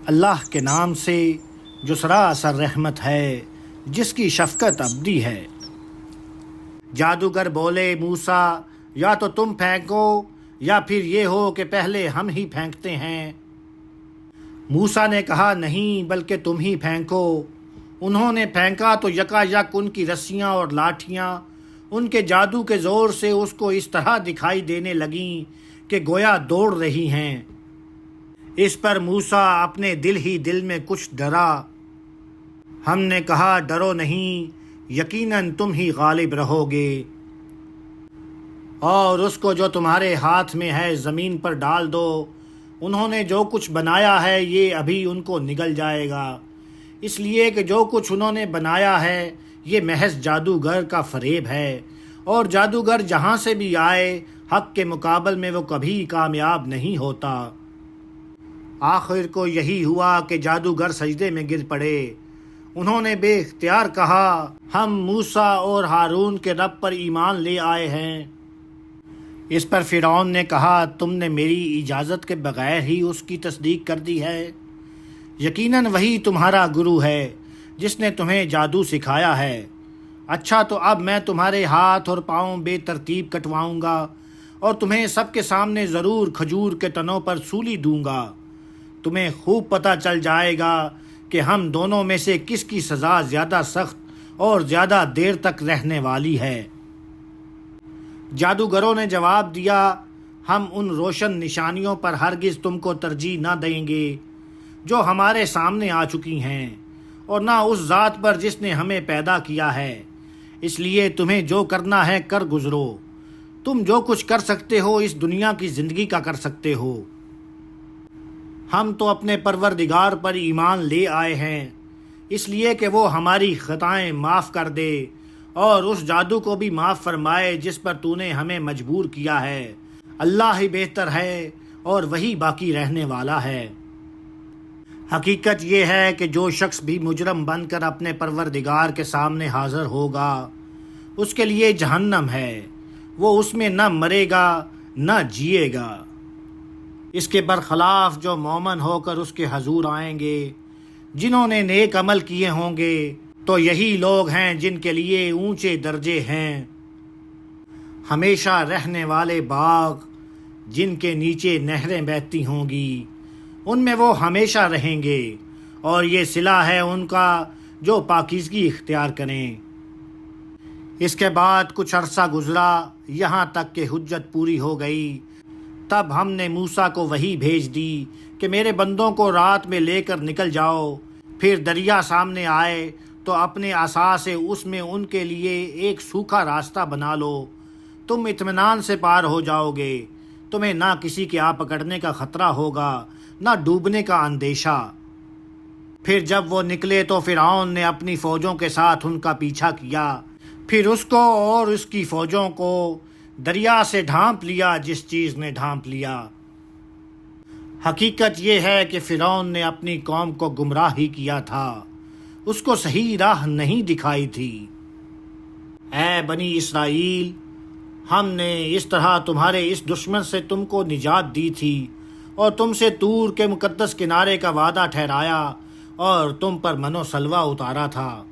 اللہ کے نام سے جو سراسر رحمت ہے، جس کی شفقت ابدی ہے۔ جادوگر بولے، موسیٰ یا تو تم پھینکو یا پھر یہ ہو کہ پہلے ہم ہی پھینکتے ہیں۔ موسیٰ نے کہا، نہیں بلکہ تم ہی پھینکو۔ انہوں نے پھینکا تو یکا یک ان کی رسیاں اور لاٹھیاں ان کے جادو کے زور سے اس کو اس طرح دکھائی دینے لگیں کہ گویا دوڑ رہی ہیں۔ اس پر موسیٰ اپنے دل ہی دل میں کچھ ڈرا۔ ہم نے کہا، ڈرو نہیں، یقیناً تم ہی غالب رہو گے، اور اس کو جو تمہارے ہاتھ میں ہے زمین پر ڈال دو۔ انہوں نے جو کچھ بنایا ہے یہ ابھی ان کو نگل جائے گا، اس لیے کہ جو کچھ انہوں نے بنایا ہے یہ محض جادوگر کا فریب ہے، اور جادوگر جہاں سے بھی آئے حق کے مقابل میں وہ کبھی کامیاب نہیں ہوتا۔ آخر کو یہی ہوا کہ جادوگر سجدے میں گر پڑے۔ انہوں نے بے اختیار کہا، ہم موسیٰ اور ہارون کے رب پر ایمان لے آئے ہیں۔ اس پر فرعون نے کہا، تم نے میری اجازت کے بغیر ہی اس کی تصدیق کر دی ہے؟ یقیناً وہی تمہارا گرو ہے جس نے تمہیں جادو سکھایا ہے۔ اچھا تو اب میں تمہارے ہاتھ اور پاؤں بے ترتیب کٹواؤں گا اور تمہیں سب کے سامنے ضرور کھجور کے تنوں پر سولی دوں گا۔ تمہیں خوب پتہ چل جائے گا کہ ہم دونوں میں سے کس کی سزا زیادہ سخت اور زیادہ دیر تک رہنے والی ہے۔ جادوگروں نے جواب دیا، ہم ان روشن نشانیوں پر ہرگز تم کو ترجیح نہ دیں گے جو ہمارے سامنے آ چکی ہیں، اور نہ اس ذات پر جس نے ہمیں پیدا کیا ہے۔ اس لیے تمہیں جو کرنا ہے کر گزرو۔ تم جو کچھ کر سکتے ہو اس دنیا کی زندگی کا کر سکتے ہو۔ ہم تو اپنے پروردگار پر ایمان لے آئے ہیں، اس لیے کہ وہ ہماری خطائیں معاف کر دے اور اس جادو کو بھی معاف فرمائے جس پر تو نے ہمیں مجبور کیا ہے۔ اللہ ہی بہتر ہے اور وہی باقی رہنے والا ہے۔ حقیقت یہ ہے کہ جو شخص بھی مجرم بن کر اپنے پروردگار کے سامنے حاضر ہوگا اس کے لیے جہنم ہے، وہ اس میں نہ مرے گا نہ جیے گا۔ اس کے برخلاف جو مومن ہو کر اس کے حضور آئیں گے، جنہوں نے نیک عمل کیے ہوں گے، تو یہی لوگ ہیں جن کے لیے اونچے درجے ہیں، ہمیشہ رہنے والے باغ جن کے نیچے نہریں بہتی ہوں گی، ان میں وہ ہمیشہ رہیں گے، اور یہ صلہ ہے ان کا جو پاکیزگی اختیار کریں۔ اس کے بعد کچھ عرصہ گزرا، یہاں تک کہ حجت پوری ہو گئی۔ تب ہم نے موسیٰ کو وحی بھیج دی کہ میرے بندوں کو رات میں لے کر نکل جاؤ، پھر دریا سامنے آئے تو اپنے عصا سے اس میں ان کے لیے ایک سوکھا راستہ بنا لو، تم اطمینان سے پار ہو جاؤ گے، تمہیں نہ کسی کے آ پکڑنے کا خطرہ ہوگا نہ ڈوبنے کا اندیشہ۔ پھر جب وہ نکلے تو فرعون نے اپنی فوجوں کے ساتھ ان کا پیچھا کیا، پھر اس کو اور اس کی فوجوں کو دریا سے ڈھانپ لیا جس چیز نے ڈھانپ لیا۔ حقیقت یہ ہے کہ فرعون نے اپنی قوم کو گمراہ ہی کیا تھا، اس کو صحیح راہ نہیں دکھائی تھی۔ اے بنی اسرائیل، ہم نے اس طرح تمہارے اس دشمن سے تم کو نجات دی تھی اور تم سے طور کے مقدس کنارے کا وعدہ ٹھہرایا اور تم پر من و سلوہ اتارا تھا،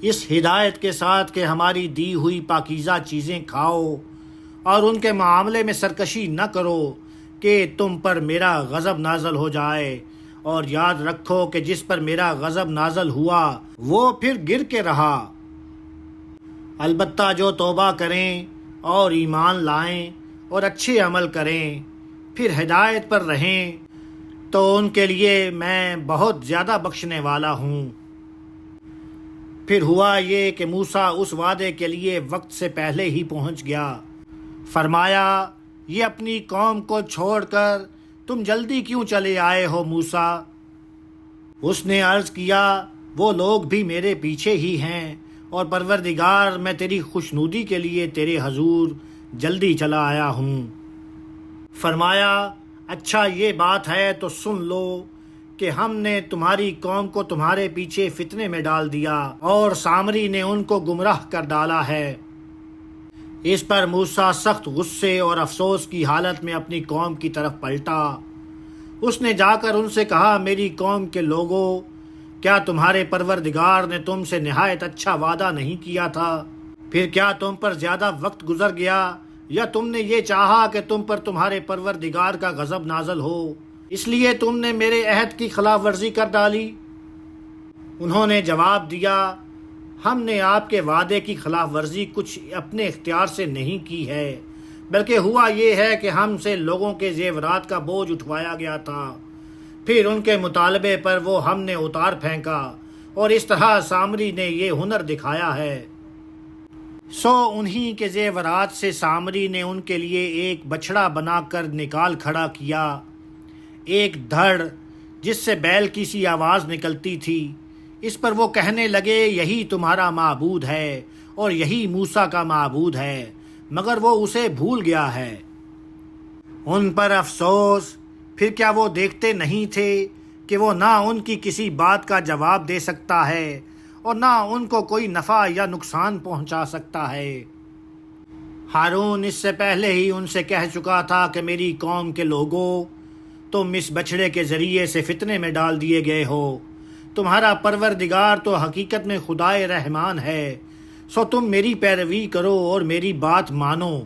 اس ہدایت کے ساتھ کہ ہماری دی ہوئی پاکیزہ چیزیں کھاؤ اور ان کے معاملے میں سرکشی نہ کرو کہ تم پر میرا غضب نازل ہو جائے، اور یاد رکھو کہ جس پر میرا غضب نازل ہوا وہ پھر گر کے رہا۔ البتہ جو توبہ کریں اور ایمان لائیں اور اچھے عمل کریں پھر ہدایت پر رہیں تو ان کے لیے میں بہت زیادہ بخشنے والا ہوں۔ پھر ہوا یہ کہ موسیٰ اس وعدے کے لیے وقت سے پہلے ہی پہنچ گیا۔ فرمایا، یہ اپنی قوم کو چھوڑ کر تم جلدی کیوں چلے آئے ہو موسیٰ؟ اس نے عرض کیا، وہ لوگ بھی میرے پیچھے ہی ہیں، اور پروردگار میں تیری خوشنودی کے لیے تیرے حضور جلدی چلا آیا ہوں۔ فرمایا، اچھا یہ بات ہے تو سن لو کہ ہم نے تمہاری قوم کو تمہارے پیچھے فتنے میں ڈال دیا اور سامری نے ان کو گمراہ کر ڈالا ہے۔ اس پر موسیٰ سخت غصے اور افسوس کی حالت میں اپنی قوم کی طرف پلٹا اس نے جا کر ان سے کہا، میری قوم کے لوگوں، کیا تمہارے پروردگار نے تم سے نہایت اچھا وعدہ نہیں کیا تھا؟ پھر کیا تم پر زیادہ وقت گزر گیا، یا تم نے یہ چاہا کہ تم پر تمہارے پروردگار کا غضب نازل ہو، اس لیے تم نے میرے عہد کی خلاف ورزی کر ڈالی؟ انہوں نے جواب دیا، ہم نے آپ کے وعدے کی خلاف ورزی کچھ اپنے اختیار سے نہیں کی ہے، بلکہ ہوا یہ ہے کہ ہم سے لوگوں کے زیورات کا بوجھ اٹھوایا گیا تھا، پھر ان کے مطالبے پر وہ ہم نے اتار پھینکا، اور اس طرح سامری نے یہ ہنر دکھایا ہے۔ سو انہی کے زیورات سے سامری نے ان کے لیے ایک بچھڑا بنا کر نکال کھڑا کیا، ایک دھڑ جس سے بیل کی سی آواز نکلتی تھی۔ اس پر وہ کہنے لگے، یہی تمہارا معبود ہے اور یہی موسیٰ کا معبود ہے، مگر وہ اسے بھول گیا ہے۔ ان پر افسوس، پھر کیا وہ دیکھتے نہیں تھے کہ وہ نہ ان کی کسی بات کا جواب دے سکتا ہے اور نہ ان کو کوئی نفع یا نقصان پہنچا سکتا ہے۔ ہارون اس سے پہلے ہی ان سے کہہ چکا تھا کہ میری قوم کے لوگوں، تم اس بچھڑے کے ذریعے سے فتنے میں ڈال دیے گئے ہو۔ تمہارا پروردگار تو حقیقت میں خدائے رحمان ہے، سو تم میری پیروی کرو اور میری بات مانو۔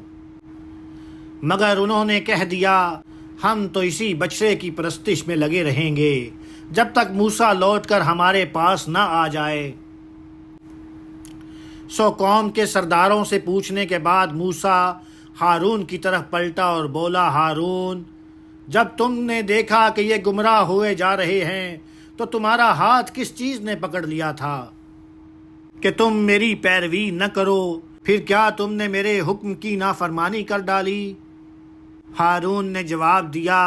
مگر انہوں نے کہہ دیا، ہم تو اسی بچھڑے کی پرستش میں لگے رہیں گے جب تک موسیٰ لوٹ کر ہمارے پاس نہ آ جائے۔ سو قوم کے سرداروں سے پوچھنے کے بعد موسیٰ ہارون کی طرف پلٹا اور بولا، ہارون، جب تم نے دیکھا کہ یہ گمراہ ہوئے جا رہے ہیں تو تمہارا ہاتھ کس چیز نے پکڑ لیا تھا کہ تم میری پیروی نہ کرو؟ پھر کیا تم نے میرے حکم کی نافرمانی کر ڈالی؟ ہارون نے جواب دیا،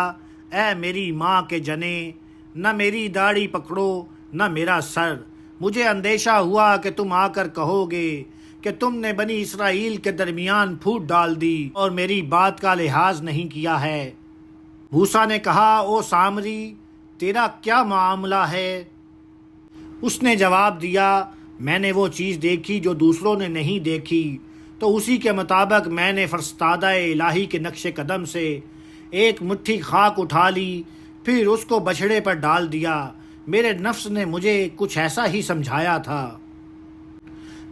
اے میری ماں کے جنے، نہ میری داڑھی پکڑو نہ میرا سر۔ مجھے اندیشہ ہوا کہ تم آ کر کہو گے کہ تم نے بنی اسرائیل کے درمیان پھوٹ ڈال دی اور میری بات کا لحاظ نہیں کیا ہے۔ موسیٰ نے کہا، او سامری، تیرا کیا معاملہ ہے؟ اس نے جواب دیا، میں نے وہ چیز دیکھی جو دوسروں نے نہیں دیکھی، تو اسی کے مطابق میں نے فرستادہ الہی کے نقش قدم سے ایک مٹھی خاک اٹھا لی، پھر اس کو بچھڑے پر ڈال دیا۔ میرے نفس نے مجھے کچھ ایسا ہی سمجھایا تھا۔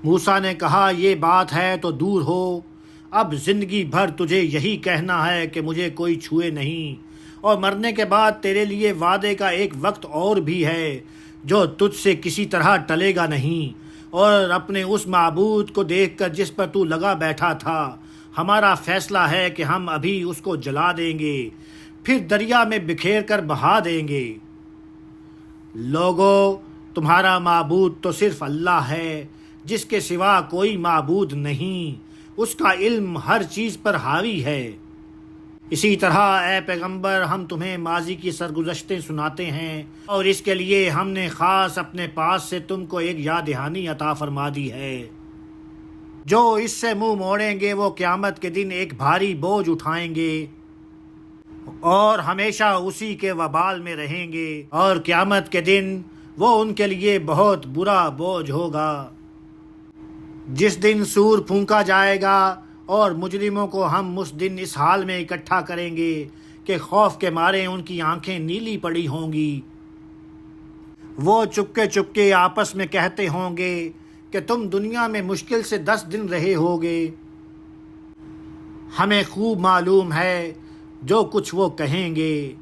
موسیٰ نے کہا، یہ بات ہے تو دور ہو، اب زندگی بھر تجھے یہی کہنا ہے کہ مجھے کوئی چھوئے نہیں، اور مرنے کے بعد تیرے لیے وعدے کا ایک وقت اور بھی ہے جو تجھ سے کسی طرح ٹلے گا نہیں، اور اپنے اس معبود کو دیکھ کر جس پر تو لگا بیٹھا تھا، ہمارا فیصلہ ہے کہ ہم ابھی اس کو جلا دیں گے، پھر دریا میں بکھیر کر بہا دیں گے۔ لوگو، تمہارا معبود تو صرف اللہ ہے، جس کے سوا کوئی معبود نہیں، اس کا علم ہر چیز پر حاوی ہے۔ اسی طرح اے پیغمبر، ہم تمہیں ماضی کی سرگزشتیں سناتے ہیں، اور اس کے لیے ہم نے خاص اپنے پاس سے تم کو ایک یاد دہانی عطا فرما دی ہے۔ جو اس سے منہ موڑیں گے وہ قیامت کے دن ایک بھاری بوجھ اٹھائیں گے اور ہمیشہ اسی کے وبال میں رہیں گے، اور قیامت کے دن وہ ان کے لیے بہت برا بوجھ ہوگا۔ جس دن سور پھونکا جائے گا اور مجرموں کو ہم اس دن اس حال میں اکٹھا کریں گے کہ خوف کے مارے ان کی آنکھیں نیلی پڑی ہوں گی۔ وہ چپکے چپکے آپس میں کہتے ہوں گے کہ تم دنیا میں مشکل سے 10 دن رہے ہوگے۔ ہمیں خوب معلوم ہے جو کچھ وہ کہیں گے،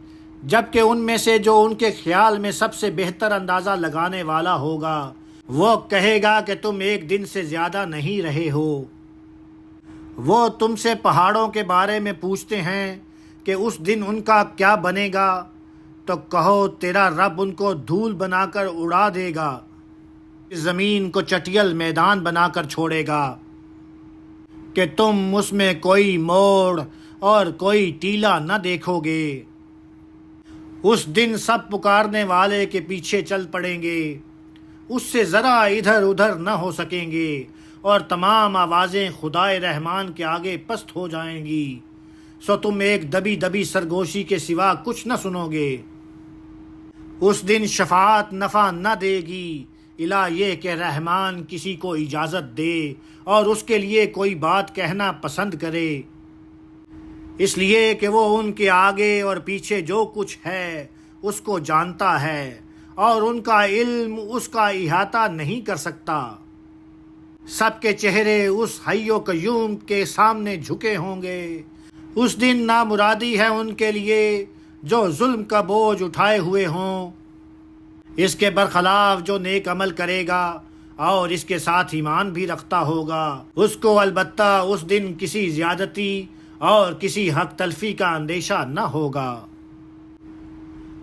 جبکہ ان میں سے جو ان کے خیال میں سب سے بہتر اندازہ لگانے والا ہوگا، وہ کہے گا کہ تم ایک دن سے زیادہ نہیں رہے ہو۔ وہ تم سے پہاڑوں کے بارے میں پوچھتے ہیں کہ اس دن ان کا کیا بنے گا، تو کہو تیرا رب ان کو دھول بنا کر اڑا دے گا، زمین کو چٹیل میدان بنا کر چھوڑے گا کہ تم اس میں کوئی موڑ اور کوئی ٹیلا نہ دیکھو گے۔ اس دن سب پکارنے والے کے پیچھے چل پڑیں گے، اس سے ذرا ادھر ادھر نہ ہو سکیں گے، اور تمام آوازیں خدائے رحمان کے آگے پست ہو جائیں گی، سو تم ایک دبی دبی سرگوشی کے سوا کچھ نہ سنو گے۔ اس دن شفاعت نفع نہ دے گی الا یہ کہ رحمان کسی کو اجازت دے اور اس کے لیے کوئی بات کہنا پسند کرے۔ اس لیے کہ وہ ان کے آگے اور پیچھے جو کچھ ہے اس کو جانتا ہے اور ان کا علم اس کا احاطہ نہیں کر سکتا۔ سب کے چہرے اس حی و قیوم کے سامنے جھکے ہوں گے۔ اس دن نامرادی ہے ان کے لیے جو ظلم کا بوجھ اٹھائے ہوئے ہوں۔ اس کے برخلاف جو نیک عمل کرے گا اور اس کے ساتھ ایمان بھی رکھتا ہوگا، اس کو البتہ اس دن کسی زیادتی اور کسی حق تلفی کا اندیشہ نہ ہوگا۔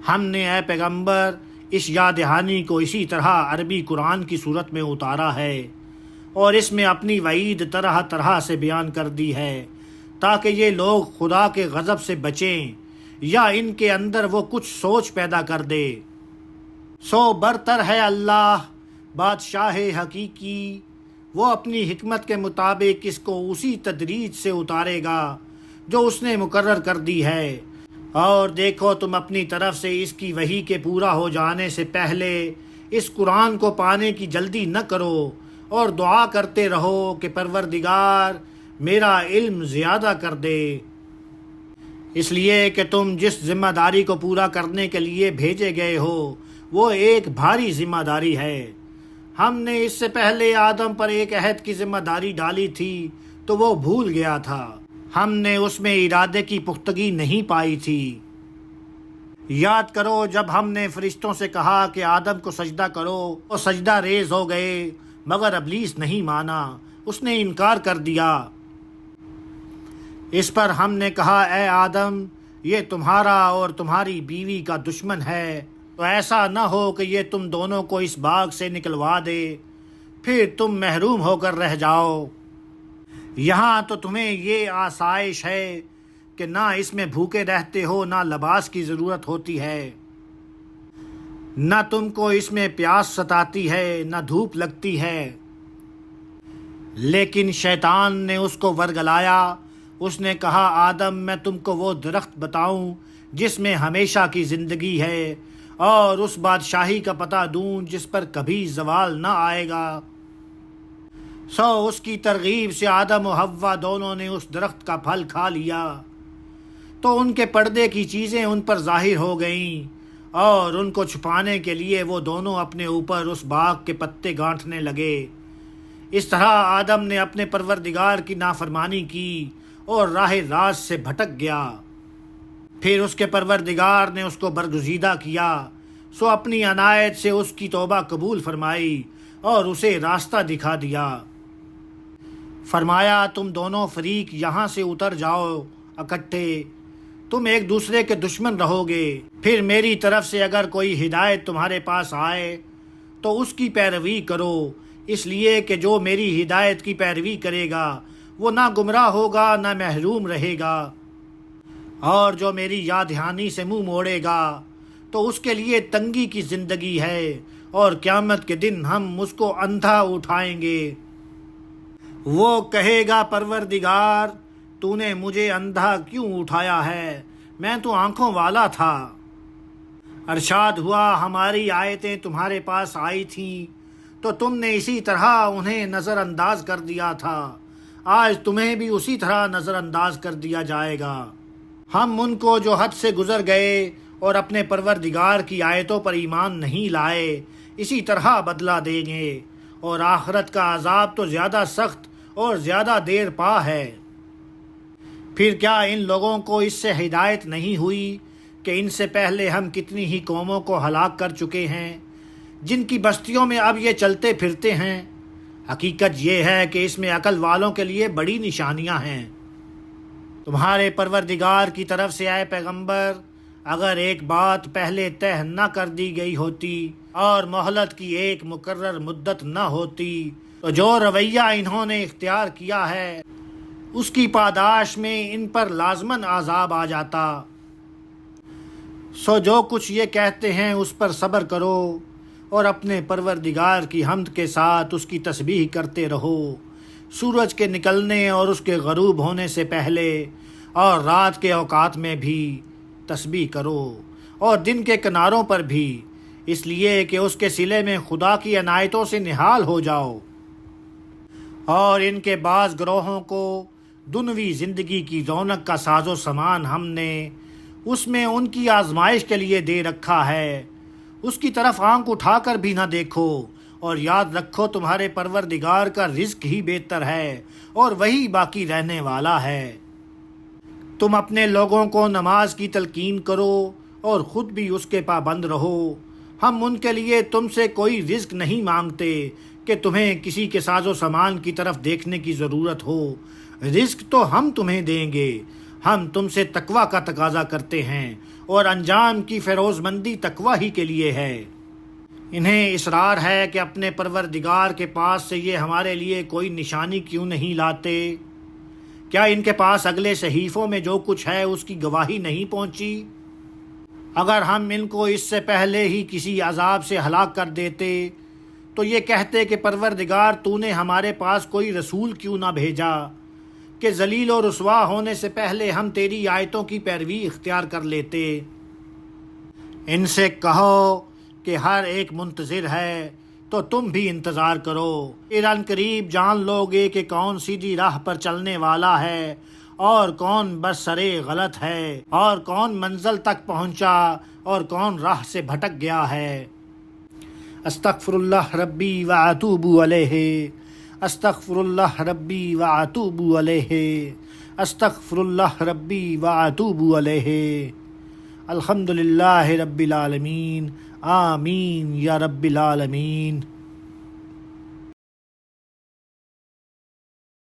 ہم نے اے پیغمبر اس یاد دہانی کو اسی طرح عربی قرآن کی صورت میں اتارا ہے اور اس میں اپنی وعید طرح طرح سے بیان کر دی ہے تاکہ یہ لوگ خدا کے غضب سے بچیں یا ان کے اندر وہ کچھ سوچ پیدا کر دے۔ سو برتر ہے اللہ بادشاہ حقیقی، وہ اپنی حکمت کے مطابق اس کو اسی تدریج سے اتارے گا جو اس نے مقرر کر دی ہے۔ اور دیکھو تم اپنی طرف سے اس کی وحی کے پورا ہو جانے سے پہلے اس قرآن کو پانے کی جلدی نہ کرو اور دعا کرتے رہو کہ پروردگار میرا علم زیادہ کر دے، اس لیے کہ تم جس ذمہ داری کو پورا کرنے کے لیے بھیجے گئے ہو وہ ایک بھاری ذمہ داری ہے۔ ہم نے اس سے پہلے آدم پر ایک عہد کی ذمہ داری ڈالی تھی تو وہ بھول گیا تھا، ہم نے اس میں ارادے کی پختگی نہیں پائی تھی۔ یاد کرو جب ہم نے فرشتوں سے کہا کہ آدم کو سجدہ کرو، وہ سجدہ ریز ہو گئے مگر ابلیس نہیں مانا، اس نے انکار کر دیا۔ اس پر ہم نے کہا اے آدم یہ تمہارا اور تمہاری بیوی کا دشمن ہے، تو ایسا نہ ہو کہ یہ تم دونوں کو اس باغ سے نکلوا دے پھر تم محروم ہو کر رہ جاؤ۔ یہاں تو تمہیں یہ آسائش ہے کہ نہ اس میں بھوکے رہتے ہو، نہ لباس کی ضرورت ہوتی ہے، نہ تم کو اس میں پیاس ستاتی ہے، نہ دھوپ لگتی ہے۔ لیکن شیطان نے اس کو ورگلایا، اس نے کہا آدم میں تم کو وہ درخت بتاؤں جس میں ہمیشہ کی زندگی ہے اور اس بادشاہی کا پتہ دوں جس پر کبھی زوال نہ آئے گا۔ سو اس کی ترغیب سے آدم و حوا دونوں نے اس درخت کا پھل کھا لیا تو ان کے پردے کی چیزیں ان پر ظاہر ہو گئیں اور ان کو چھپانے کے لیے وہ دونوں اپنے اوپر اس باغ کے پتے گانٹھنے لگے۔ اس طرح آدم نے اپنے پروردگار کی نافرمانی کی اور راہ راست سے بھٹک گیا۔ پھر اس کے پروردگار نے اس کو برگزیدہ کیا، سو اپنی عنایت سے اس کی توبہ قبول فرمائی اور اسے راستہ دکھا دیا۔ فرمایا تم دونوں فریق یہاں سے اتر جاؤ اکٹھے، تم ایک دوسرے کے دشمن رہو گے، پھر میری طرف سے اگر کوئی ہدایت تمہارے پاس آئے تو اس کی پیروی کرو، اس لیے کہ جو میری ہدایت کی پیروی کرے گا وہ نہ گمراہ ہوگا نہ محروم رہے گا، اور جو میری یاد دہانی سے منہ موڑے گا تو اس کے لیے تنگی کی زندگی ہے اور قیامت کے دن ہم اس کو اندھا اٹھائیں گے۔ وہ کہے گا پروردگار تو نے مجھے اندھا کیوں اٹھایا ہے، میں تو آنکھوں والا تھا۔ ارشاد ہوا ہماری آیتیں تمہارے پاس آئی تھیں تو تم نے اسی طرح انہیں نظر انداز کر دیا تھا، آج تمہیں بھی اسی طرح نظر انداز کر دیا جائے گا۔ ہم ان کو جو حد سے گزر گئے اور اپنے پروردگار کی آیتوں پر ایمان نہیں لائے اسی طرح بدلہ دیں گے، اور آخرت کا عذاب تو زیادہ سخت اور زیادہ دیر پا ہے۔ پھر کیا ان لوگوں کو اس سے ہدایت نہیں ہوئی کہ ان سے پہلے ہم کتنی ہی قوموں کو ہلاک کر چکے ہیں جن کی بستیوں میں اب یہ چلتے پھرتے ہیں؟ حقیقت یہ ہے کہ اس میں عقل والوں کے لیے بڑی نشانیاں ہیں۔ تمہارے پروردگار کی طرف سے اے پیغمبر اگر ایک بات پہلے طے نہ کر دی گئی ہوتی اور مہلت کی ایک مقرر مدت نہ ہوتی تو جو رویہ انہوں نے اختیار کیا ہے اس کی پاداش میں ان پر لازماً عذاب آ جاتا۔ سو جو کچھ یہ کہتے ہیں اس پر صبر کرو اور اپنے پروردگار کی حمد کے ساتھ اس کی تسبیح کرتے رہو، سورج کے نکلنے اور اس کے غروب ہونے سے پہلے اور رات کے اوقات میں بھی تسبیح کرو اور دن کے کناروں پر بھی، اس لیے کہ اس کے صلے میں خدا کی عنایتوں سے نہال ہو جاؤ۔ اور ان کے بعض گروہوں کو دنوی زندگی کی رونق کا ساز و سامان ہم نے اس میں ان کی آزمائش کے لیے دے رکھا ہے۔ اس کی طرف آنکھ اٹھا کر بھی نہ دیکھو، اور یاد رکھو تمہارے پروردگار کا رزق ہی بہتر ہے اور وہی باقی رہنے والا ہے۔ تم اپنے لوگوں کو نماز کی تلقین کرو اور خود بھی اس کے پابند رہو۔ ہم ان کے لیے تم سے کوئی رزق نہیں مانگتے کہ تمہیں کسی کے ساز و سامان کی طرف دیکھنے کی ضرورت ہو۔ رزق تو ہم تمہیں دیں گے۔ ہم تم سے تقویٰ کا تقاضا کرتے ہیں، اور انجام کی فیروز مندی تقویٰ ہی کے لیے ہے۔ انہیں اصرار ہے کہ اپنے پروردگار کے پاس سے یہ ہمارے لیے کوئی نشانی کیوں نہیں لاتے؟ کیا ان کے پاس اگلے صحیفوں میں جو کچھ ہے اس کی گواہی نہیں پہنچی؟ اگر ہم ان کو اس سے پہلے ہی کسی عذاب سے ہلاک کر دیتے تو یہ کہتے کہ پروردگار تو نے ہمارے پاس کوئی رسول کیوں نہ بھیجا کہ ذلیل و رسوا ہونے سے پہلے ہم تیری آیتوں کی پیروی اختیار کر لیتے۔ ان سے کہو کہ ہر ایک منتظر ہے، تو تم بھی انتظار کرو۔ پھر ان قریب جان لو گے کہ کون سیدھی راہ پر چلنے والا ہے اور کون برسرے غلط ہے، اور کون منزل تک پہنچا اور کون راہ سے بھٹک گیا ہے۔ استغفر اللہ ربی واتوب علیہ، استغفر اللہ ربی واتوب علیہ، استغفر اللہ ربی واتوب علیہ۔ الحمد للہ رب العالمین، آمین یا رب العالمین۔